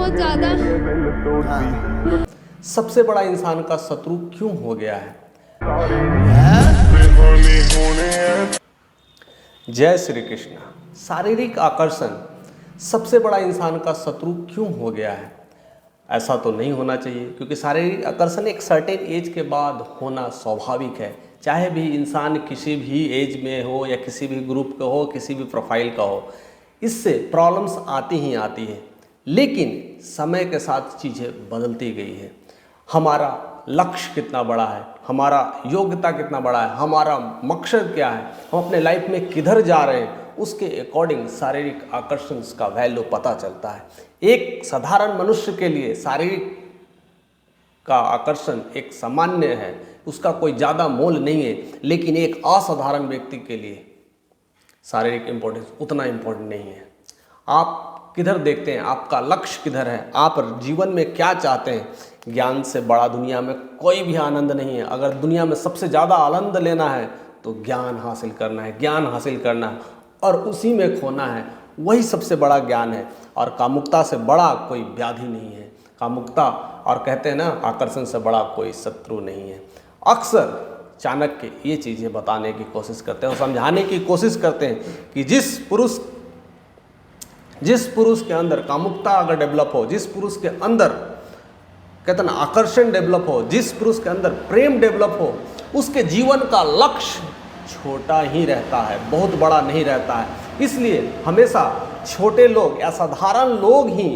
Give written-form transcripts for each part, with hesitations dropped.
बहुत ज़्यादा। सबसे बड़ा इंसान का शत्रु क्यों हो गया है? जय श्री कृष्ण। शारीरिक आकर्षण सबसे बड़ा इंसान का शत्रु क्यों हो गया है? ऐसा तो नहीं होना चाहिए, क्योंकि शारीरिक आकर्षण एक सर्टेन एज के बाद होना स्वाभाविक है। चाहे भी इंसान किसी भी एज में हो या किसी भी ग्रुप का हो, किसी भी प्रोफाइल का हो, इससे प्रॉब्लम्स आती ही आती है। लेकिन समय के साथ चीज़ें बदलती गई है। हमारा लक्ष्य कितना बड़ा है, हमारा योग्यता कितना बड़ा है, हमारा मकसद क्या है, हम अपने लाइफ में किधर जा रहे हैं, उसके अकॉर्डिंग शारीरिक आकर्षण का वैल्यू पता चलता है। एक साधारण मनुष्य के लिए शारीरिक का आकर्षण एक सामान्य है, उसका कोई ज़्यादा मोल नहीं है। लेकिन एक असाधारण व्यक्ति के लिए शारीरिक इम्पोर्टेंस उतना इम्पोर्टेंट नहीं है। आप किधर देखते हैं, आपका लक्ष्य किधर है, आप जीवन में क्या चाहते हैं? ज्ञान से बड़ा दुनिया में कोई भी आनंद नहीं है। अगर दुनिया में सबसे ज़्यादा आनंद लेना है तो ज्ञान हासिल करना है, ज्ञान हासिल करना है और उसी में खोना है, वही सबसे बड़ा ज्ञान है। और कामुकता से बड़ा कोई व्याधि नहीं है। कामुकता, और कहते हैं ना, आकर्षण से बड़ा कोई शत्रु नहीं है। अक्सर चाणक्य ये चीज़ें बताने की कोशिश करते हैं और समझाने की कोशिश करते हैं कि जिस पुरुष के अंदर कामुकता अगर डेवलप हो, जिस पुरुष के अंदर कहते हैं ना आकर्षण डेवलप हो, जिस पुरुष के अंदर प्रेम डेवलप हो, उसके जीवन का लक्ष्य छोटा ही रहता है, बहुत बड़ा नहीं रहता है। इसलिए हमेशा छोटे लोग या साधारण लोग ही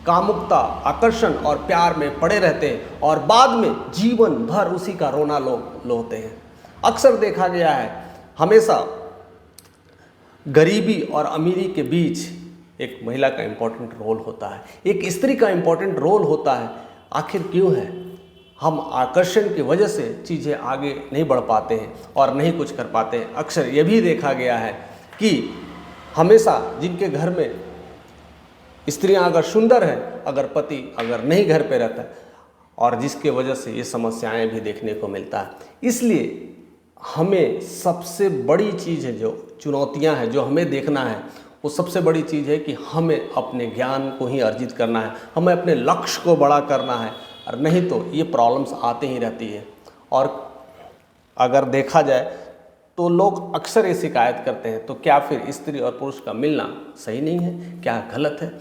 कामुकता, आकर्षण और प्यार में पड़े रहते हैं और बाद में जीवन भर उसी का रोना लोते हैं। अक्सर देखा गया है, हमेशा गरीबी और अमीरी के बीच एक महिला का इम्पोर्टेंट रोल होता है, एक स्त्री का इम्पोर्टेंट रोल होता है। आखिर क्यों है? हम आकर्षण की वजह से चीज़ें आगे नहीं बढ़ पाते हैं और नहीं कुछ कर पाते हैं। अक्सर ये भी देखा गया है कि हमेशा जिनके घर में स्त्रियां अगर सुंदर है, अगर पति अगर नहीं घर पे रहता है, और जिसके वजह से ये समस्याएं भी देखने को मिलता है। इसलिए हमें सबसे बड़ी चीज़ है, जो चुनौतियां हैं जो हमें देखना है, वो सबसे बड़ी चीज़ है कि हमें अपने ज्ञान को ही अर्जित करना है, हमें अपने लक्ष्य को बड़ा करना है, और नहीं तो ये प्रॉब्लम्स आती ही रहती है। और अगर देखा जाए तो लोग अक्सर ये शिकायत करते हैं, तो क्या फिर स्त्री और पुरुष का मिलना सही नहीं है? क्या गलत है?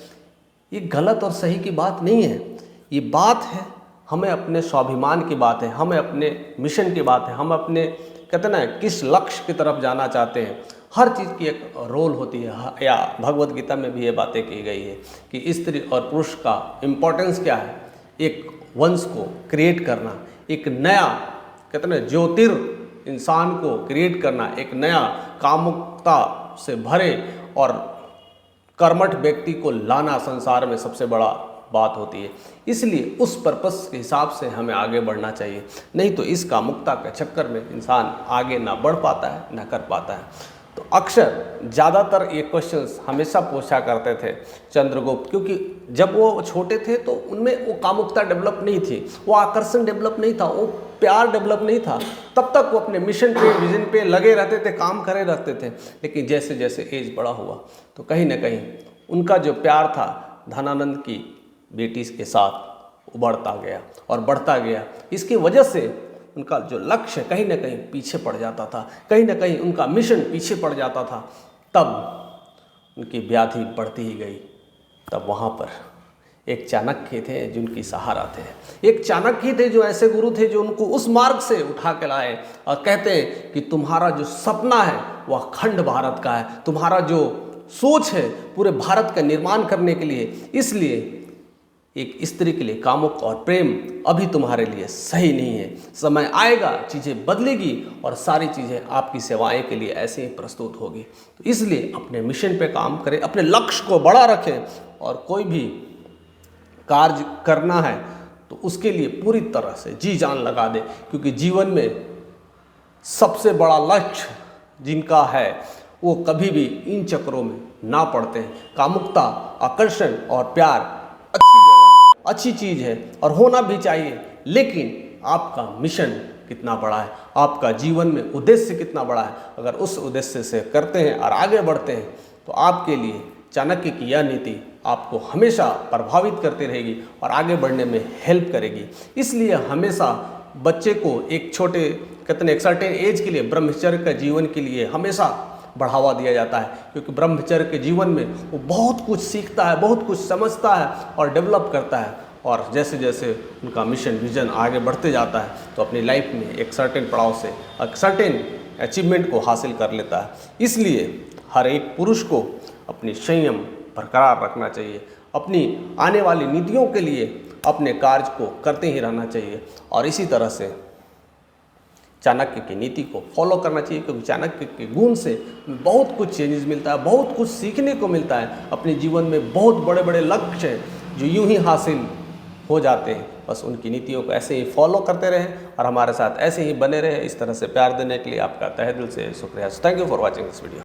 ये गलत और सही की बात नहीं है, ये बात है हमें अपने स्वाभिमान की बात है, हमें अपने मिशन की बात है, हम अपने कहते हैं ना किस लक्ष्य की तरफ जाना चाहते हैं। हर चीज़ की एक रोल होती है, या भगवत गीता में भी ये बातें की गई है कि स्त्री और पुरुष का इम्पोर्टेंस क्या है। एक वंश को क्रिएट करना, एक नया कहते हैं ना ज्योतिर इंसान को क्रिएट करना, एक नया कामुकता से भरे और कर्मठ व्यक्ति को लाना संसार में सबसे बड़ा बात होती है। इसलिए उस पर्पस के हिसाब से हमें आगे बढ़ना चाहिए, नहीं तो इस कामुकता के चक्कर में इंसान आगे ना बढ़ पाता है, ना कर पाता है। तो अक्सर ज़्यादातर ये क्वेश्चंस हमेशा पूछा करते थे चंद्रगुप्त, क्योंकि जब वो छोटे थे तो उनमें वो कामुकता डेवलप नहीं थी, वो आकर्षण डेवलप नहीं था, वो प्यार डेवलप नहीं था। तब तक वो अपने मिशन पे, विजन पे लगे रहते थे, काम करे रहते थे। लेकिन जैसे जैसे एज बड़ा हुआ तो कहीं ना कहीं उनका जो प्यार था धनानंद की बेटी के साथ उभरता गया और बढ़ता गया। इसकी वजह से उनका जो लक्ष्य कहीं ना कहीं पीछे पड़ जाता था, कहीं ना कहीं उनका मिशन पीछे पड़ जाता था। तब उनकी व्याधि बढ़ती ही गई। तब वहाँ पर एक चाणक्य थे जिनकी सहारा थे, एक चाणक्य थे जो ऐसे गुरु थे जो उनको उस मार्ग से उठा के लाए और कहते हैं कि तुम्हारा जो सपना है वह अखंड भारत का है, तुम्हारा जो सोच है पूरे भारत का निर्माण करने के लिए, इसलिए एक स्त्री के लिए कामुक और प्रेम अभी तुम्हारे लिए सही नहीं है। समय आएगा, चीज़ें बदलेगी और सारी चीज़ें आपकी सेवाएं के लिए ऐसे ही प्रस्तुत होगी। तो इसलिए अपने मिशन पे काम करें, अपने लक्ष्य को बड़ा रखें और कोई भी कार्य करना है तो उसके लिए पूरी तरह से जी जान लगा दें, क्योंकि जीवन में सबसे बड़ा लक्ष्य जिनका है वो कभी भी इन चक्रों में ना पड़ते हैं। कामुकता, आकर्षण और प्यार अच्छी चीज़ है और होना भी चाहिए, लेकिन आपका मिशन कितना बड़ा है, आपका जीवन में उद्देश्य कितना बड़ा है। अगर उस उद्देश्य से करते हैं और आगे बढ़ते हैं तो आपके लिए चाणक्य की यह नीति आपको हमेशा प्रभावित करती रहेगी और आगे बढ़ने में हेल्प करेगी। इसलिए हमेशा बच्चे को एक छोटे कितने एक सर्टेन एज के लिए ब्रह्मचर्य का जीवन के लिए हमेशा बढ़ावा दिया जाता है, क्योंकि ब्रह्मचर्य के जीवन में वो बहुत कुछ सीखता है, बहुत कुछ समझता है और डेवलप करता है। और जैसे जैसे उनका मिशन विजन आगे बढ़ते जाता है तो अपनी लाइफ में एक सर्टेन पड़ाव से एक सर्टेन अचीवमेंट को हासिल कर लेता है। इसलिए हर एक पुरुष को अपनी संयम बरकरार रखना चाहिए, अपनी आने वाली नीतियों के लिए अपने कार्य को करते ही रहना चाहिए और इसी तरह से चाणक्य की नीति को फॉलो करना चाहिए, क्योंकि चाणक्य के गुण से बहुत कुछ चेंजेस मिलता है, बहुत कुछ सीखने को मिलता है। अपने जीवन में बहुत बड़े बड़े लक्ष्य हैं जो यूं ही हासिल हो जाते हैं। बस उनकी नीतियों को ऐसे ही फॉलो करते रहें और हमारे साथ ऐसे ही बने रहें। इस तरह से प्यार देने के लिए आपका तहे दिल से शुक्रिया। Thank you for watching this video.